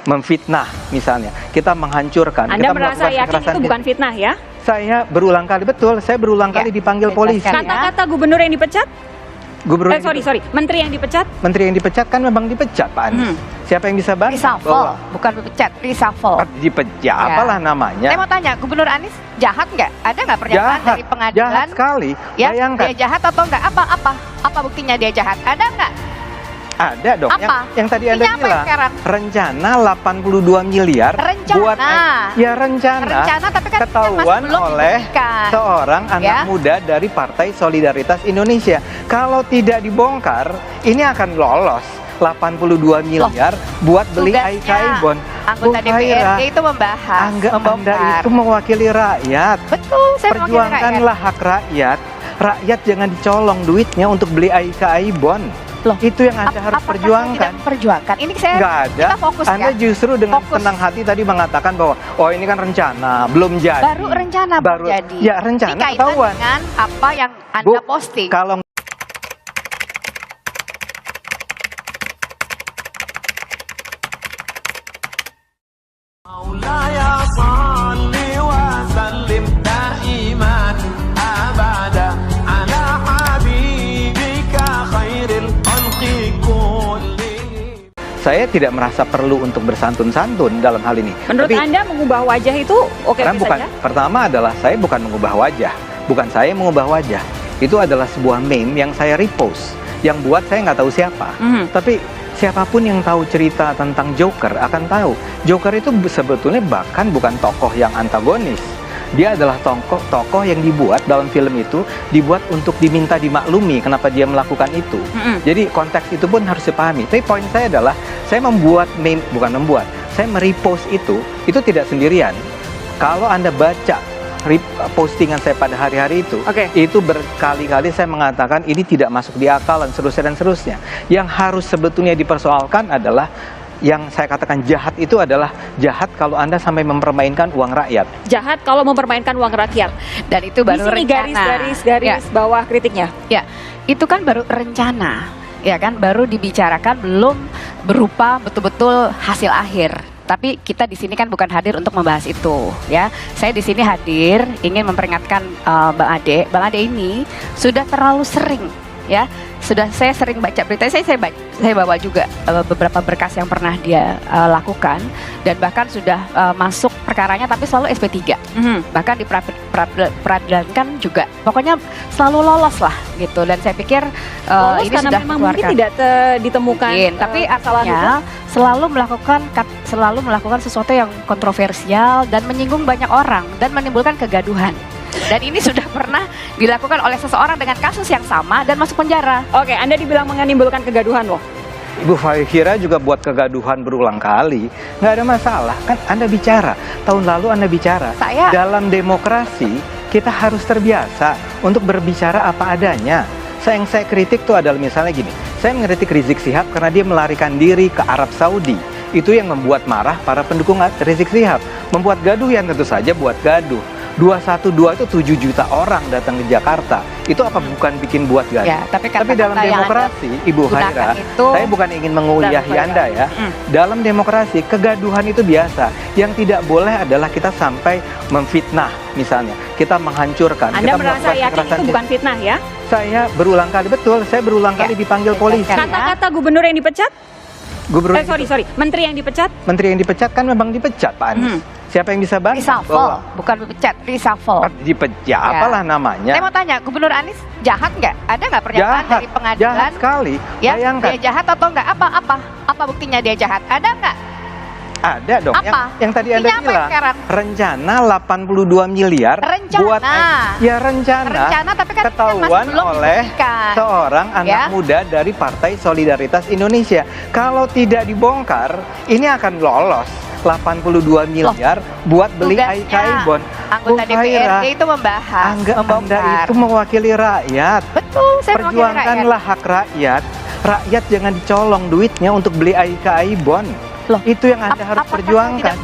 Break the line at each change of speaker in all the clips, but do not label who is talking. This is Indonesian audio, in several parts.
memfitnah misalnya, kita menghancurkan.
Anda
kita
merasa yakin itu bukan fitnah ya?
Saya berulang kali, betul, saya berulang kali dipanggil polisi.
Kata-kata gubernur yang dipecat?
Gubernur
Menteri yang dipecat?
Menteri yang dipecat kan memang dipecat, Pak Anies. Siapa yang bisa bantu?
Reshuffle, bukan dipecat, reshuffle.
Dipecat, apalah namanya.
Saya mau tanya, Gubernur Anies jahat nggak? Ada nggak pernyataan dari pengadilan?
Jahat sekali.
Ya,
bayangkan.
dia jahat atau enggak? Apa buktinya dia jahat? Ada nggak?
Ada dong.
Apa?
Yang tadi Anda bilang, rencana 82 miliar
rencana.
buat rencana.
Rencana, tapi kan
ketahuan
belum
oleh
dibuktikan.
seorang anak muda dari Partai Solidaritas Indonesia. Kalau tidak dibongkar, ini akan lolos 82 miliar buat beli IKI bond.
Anggota DPRD itu membahas,
Anda itu mewakili rakyat.
Betul, saya
perjuangkanlah hak rakyat. Rakyat jangan dicolong duitnya untuk beli IKI bond.
Loh,
itu yang Anda harus perjuangkan.
Perjuangkan. Ini saya
nggak ada.
Kita fokus
Anda justru dengan senang hati tadi mengatakan bahwa oh ini kan rencana, belum jadi.
Baru rencana baru jadi.
Ya rencana ketahuan
dengan apa yang Anda posting.
Kalau saya tidak merasa perlu untuk bersantun-santun dalam hal ini.
Menurut Anda mengubah wajah itu oke saja?
Pertama adalah saya bukan mengubah wajah. Bukan saya yang mengubah wajah. Itu adalah sebuah meme yang saya repost. Yang buat saya nggak tahu siapa. Tapi siapapun yang tahu cerita tentang Joker akan tahu. Joker itu sebetulnya bahkan bukan tokoh yang antagonis. Dia adalah tokoh yang dibuat dalam film itu, dibuat untuk diminta dimaklumi kenapa dia melakukan itu. Jadi konteks itu pun harus dipahami. Tapi poin saya adalah, saya membuat meme, bukan membuat, saya merepost itu tidak sendirian. Kalau Anda baca postingan saya pada hari-hari itu berkali-kali saya mengatakan ini tidak masuk di akal dan seterusnya. Yang harus sebetulnya dipersoalkan adalah yang saya katakan jahat itu adalah jahat kalau Anda sampai mempermainkan uang rakyat.
Jahat kalau mempermainkan uang rakyat. Dan itu baru rencana. Garis bawah kritiknya.
Ya, itu kan baru rencana. Ya kan, baru dibicarakan, belum berupa betul-betul hasil akhir. Tapi kita di sini kan bukan hadir untuk membahas itu, ya. Saya di sini hadir ingin memperingatkan Bang Ade. Bang Ade ini sudah terlalu sering, ya. Saya sering baca berita, saya bawa juga beberapa berkas yang pernah dia lakukan, dan bahkan sudah masuk perkaranya tapi selalu SP3. Bahkan di peradilan kan juga, pokoknya selalu lolos lah gitu. Dan saya pikir
lolos
ini
karena
sudah
memang mungkin tidak ditemukan
tapi artinya selalu melakukan sesuatu yang kontroversial dan menyinggung banyak orang dan menimbulkan kegaduhan. Dan ini sudah pernah dilakukan oleh seseorang dengan kasus yang sama dan masuk penjara.
Oke, Anda dibilang menimbulkan kegaduhan loh.
Ibu Fahira juga buat kegaduhan berulang kali. Nggak ada masalah, kan Anda bicara. Tahun lalu Anda bicara. Dalam demokrasi, kita harus terbiasa untuk berbicara apa adanya. Yang saya kritik tuh adalah misalnya gini. Saya mengkritik Rizik Sihab karena dia melarikan diri ke Arab Saudi. Itu yang membuat marah para pendukung Rizik Sihab. Membuat gaduh yang tentu saja buat gaduh. 212 itu 7 juta orang datang ke Jakarta. Itu apa bukan bikin buat gaduh?
Ya, tapi
dalam demokrasi, Ibu Fahira, saya bukan ingin menguyahi Anda ya. Dalam demokrasi, kegaduhan itu biasa. Yang tidak boleh adalah kita sampai memfitnah misalnya. Kita menghancurkan.
Anda merasa yakin itu bukan fitnah ya?
Saya berulang kali, betul, saya berulang kali dipanggil polisi.
Kata-kata gubernur yang dipecat? Menteri yang dipecat?
Menteri yang dipecat kan memang dipecat, Pak Anies. Siapa yang bisa bantu?
Reshuffle, bukan dipecat, reshuffle.
Dipecat, apalah namanya.
Saya mau tanya, Gubernur Anies jahat nggak? Ada nggak pernyataan dari pengadilan?
Jahat sekali.
Ya,
bayangkan.
dia jahat atau enggak? Apa buktinya dia jahat? Ada nggak?
Ada dong. Yang tadi Anda bilang, rencana 82 miliar buat rencana,
tapi kan
ketahuan oleh seorang anak muda dari Partai Solidaritas Indonesia. Kalau tidak dibongkar, ini akan lolos 82 miliar buat beli IKI bond.
Anggota DPRD itu membahas,
Anda itu mewakili rakyat.
Betul, saya
perjuangkanlah hak rakyat. Rakyat jangan dicolong duitnya untuk beli IKI bond. Itu yang Anda harus perjuangkan.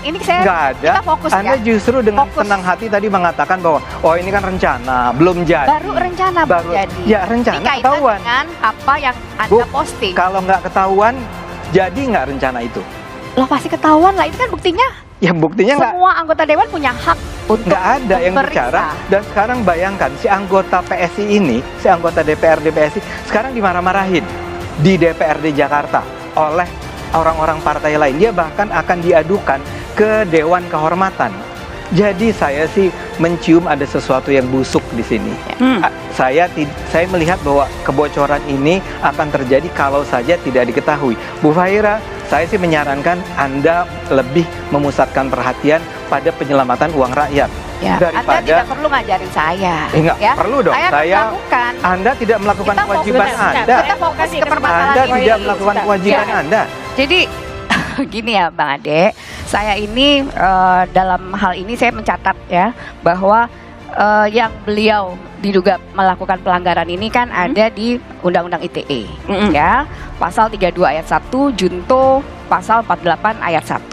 Ini saya
nggak ada.
Kita fokus
Anda justru dengan senang hati tadi mengatakan bahwa oh ini kan rencana, belum jadi.
Baru rencana baru jadi.
Ya rencana ketahuan.
Dengan apa yang Anda posting.
Kalau nggak ketahuan, jadi nggak rencana itu?
Loh pasti ketahuan lah, ini kan buktinya.
Ya buktinya nggak.
Semua anggota dewan punya hak untuk
nggak ada yang bicara. Dan sekarang bayangkan si anggota PSI ini, si anggota DPRD PSI sekarang dimarah-marahin di DPRD Jakarta oleh orang-orang partai lain. Dia bahkan akan diadukan ke Dewan Kehormatan. Jadi saya sih mencium ada sesuatu yang busuk di sini. Saya melihat bahwa kebocoran ini akan terjadi kalau saja tidak diketahui. Bu Fahira, saya sih menyarankan Anda lebih memusatkan perhatian pada penyelamatan uang rakyat.
Ya,
daripada
Anda tidak perlu ngajarin saya.
Enggak,
ya?
perlu dong.
Saya melakukan.
Anda tidak melakukan
Kita
kewajiban Anda.
Kita fokus ke permasalahan
Anda
ini.
tidak melakukan kewajiban Anda.
Jadi gini ya Bang Ade, saya ini dalam hal ini saya mencatat ya bahwa yang beliau diduga melakukan pelanggaran ini kan ada di Undang-Undang ITE ya, pasal 32 ayat 1 junto pasal 48 ayat 1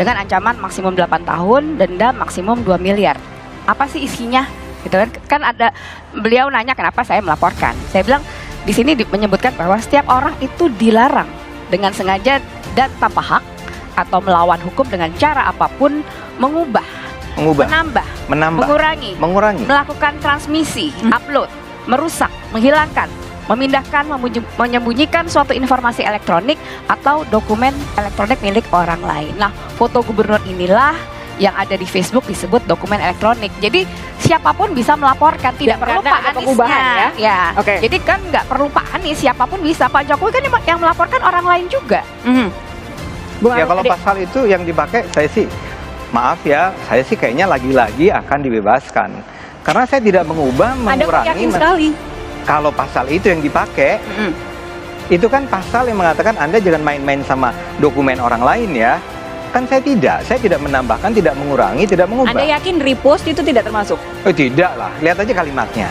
dengan ancaman maksimum 8 tahun, denda maksimum 2 miliar. Apa sih isinya? Gitu kan? Kan ada beliau nanya kenapa saya melaporkan. Saya bilang di sini menyebutkan bahwa setiap orang itu dilarang dengan sengaja dan tanpa hak atau melawan hukum dengan cara apapun mengubah, menambah, mengurangi, melakukan transmisi, upload, merusak, menghilangkan, memindahkan, menyembunyikan suatu informasi elektronik atau dokumen elektronik milik orang lain. Nah, foto gubernur inilah yang ada di Facebook disebut dokumen elektronik. Jadi siapapun bisa melaporkan, tidak perlu Pak Aniesnya. Ya. Okay. Jadi kan nggak perlu Pak Anies, siapapun bisa. Pak Jokowi kan yang melaporkan orang lain juga.
Ya kalau pasal itu yang dipakai, saya sih maaf ya, saya sih kayaknya lagi-lagi akan dibebaskan. Karena saya tidak mengubah, mengurangi.
Anda yakin sekali.
Kalau pasal itu yang dipakai, itu kan pasal yang mengatakan Anda jangan main-main sama dokumen orang lain ya. Kan saya tidak menambahkan, tidak mengurangi, tidak mengubah.
Anda yakin repost itu tidak termasuk?
Tidak lah, lihat aja kalimatnya.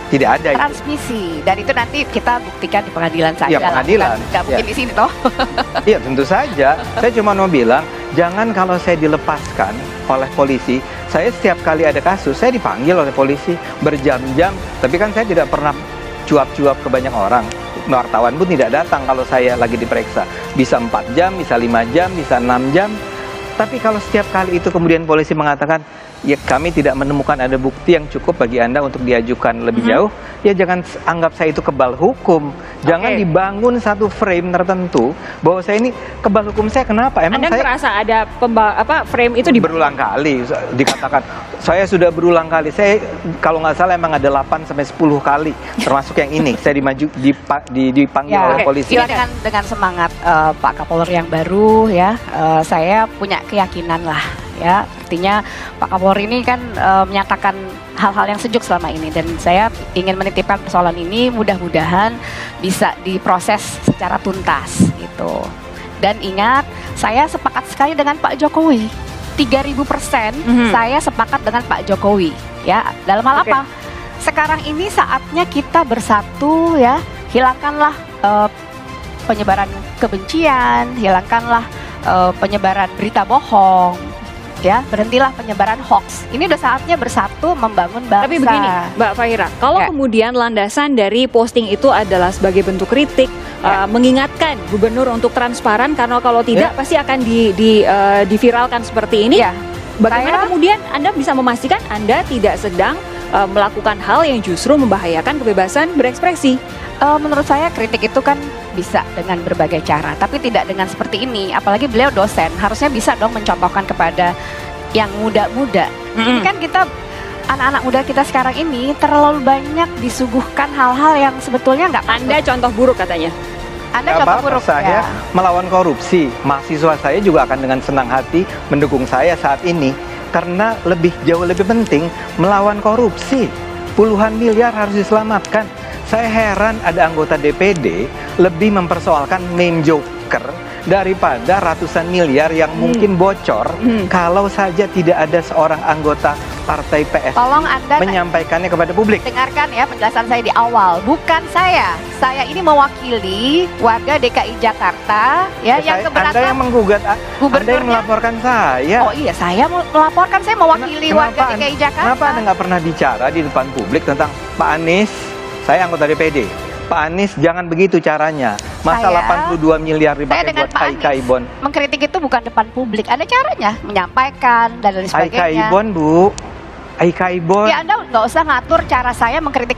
Tidak ada
transmisi, dan itu nanti kita buktikan di pengadilan saja.
Ya pengadilan.
Nggak mungkin di sini toh.
Iya tentu saja. Saya cuma mau bilang, jangan kalau saya dilepaskan oleh polisi, saya setiap kali ada kasus, saya dipanggil oleh polisi berjam-jam. Tapi kan saya tidak pernah cuap-cuap ke banyak orang. Wartawan pun tidak datang kalau saya lagi diperiksa. Bisa 4 jam, bisa 5 jam, bisa 6 jam. Tapi kalau setiap kali itu kemudian polisi mengatakan, ya kami tidak menemukan ada bukti yang cukup bagi Anda untuk diajukan lebih jauh, ya jangan anggap saya itu kebal hukum. Jangan dibangun satu frame tertentu bahwa saya ini kebal hukum. Saya kenapa? Emang
Anda
saya
merasa ada frame itu
berulang kali dikatakan. Saya sudah berulang kali. Saya kalau nggak salah emang ada 8 sampai 10 kali termasuk yang ini. Saya dipanggil oleh polisi.
Ya, dengan semangat Pak Kapolri yang baru ya, saya punya keyakinan lah. Ya, artinya Pak Kapolri ini kan menyatakan hal-hal yang sejuk selama ini, dan saya ingin menitipkan persoalan ini mudah-mudahan bisa diproses secara tuntas gitu. Dan ingat, saya sepakat sekali dengan Pak Jokowi. 3000% saya sepakat dengan Pak Jokowi. Ya, dalam hal apa? Sekarang ini saatnya kita bersatu ya, hilangkanlah penyebaran kebencian, hilangkanlah penyebaran berita bohong. Ya, berhentilah penyebaran hoax. Ini udah saatnya bersatu membangun bangsa.
Tapi begini, Mbak Fahira, kalau kemudian landasan dari posting itu adalah sebagai bentuk kritik, mengingatkan gubernur untuk transparan, karena kalau tidak pasti akan diviralkan seperti ini. Bagaimana kemudian Anda bisa memastikan Anda tidak sedang melakukan hal yang justru membahayakan kebebasan berekspresi?
Menurut saya kritik itu kan bisa dengan berbagai cara, tapi tidak dengan seperti ini. Apalagi beliau dosen, harusnya bisa dong mencontohkan kepada yang muda-muda. Ini kan kita, anak-anak muda kita sekarang ini terlalu banyak disuguhkan hal-hal yang sebetulnya nggak masuk.
Anda contoh buruk katanya.
Anda contoh buruk.
Saya melawan korupsi. Mahasiswa saya juga akan dengan senang hati mendukung saya saat ini. Karena jauh lebih penting melawan korupsi. Puluhan miliar harus diselamatkan. Saya heran ada anggota DPD lebih mempersoalkan meme joker daripada ratusan miliar yang mungkin bocor kalau saja tidak ada seorang anggota partai PS menyampaikannya kepada publik.
Dengarkan ya penjelasan saya di awal. Bukan saya. Saya ini mewakili warga DKI Jakarta ya yang keberatan.
Anda yang menggugat, Anda yang melaporkan saya.
Oh iya, saya melaporkan, saya mewakili warga DKI Jakarta.
Kenapa Anda nggak pernah bicara di depan publik tentang Pak Anies? Saya anggota DPD. Pak Anies jangan begitu caranya. Masa 82 miliar dipakai buat Haika-Ibon.
Mengkritik itu bukan depan publik, ada caranya, menyampaikan dan lain sebagainya.
Haika-Ibon, Bu. Haika-Ibon.
Ya Anda nggak usah ngatur cara saya mengkritik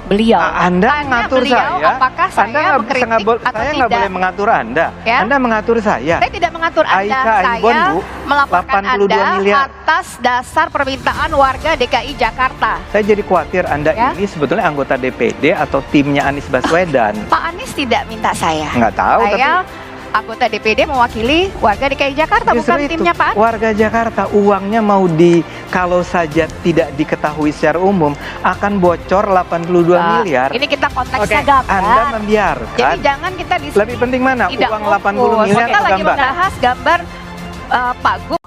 beliau.
Anda mengatur
beliau,
saya.
Apakah saya mengkritik atau
saya
tidak?
nggak boleh mengatur Anda.
Ya?
Anda mengatur saya.
Saya tidak mengatur Anda.
Haika-Ibon,
Saya
Bu,
melaporkan
82
Anda
miliar.
atas dasar permintaan warga DKI Jakarta.
Saya jadi khawatir Anda
Ya?
ini sebetulnya anggota DPD atau timnya Anies Baswedan.
Pak Anies tidak minta saya.
Nggak tahu,
Saya
tapi
anggota DPD mewakili warga DKI Jakarta,
justru
bukan
itu,
timnya Pak Anies.
warga Jakarta uangnya mau kalau saja tidak diketahui secara umum akan bocor 82 miliar.
Ini kita konteksnya
Oke.
gambar.
Anda membiarkan.
Jadi jangan kita di sini
Lebih penting mana?
tidak
Uang 80
fokus.
miliar
Kita
atau
lagi
gambar?
membahas gambar Pak Gub.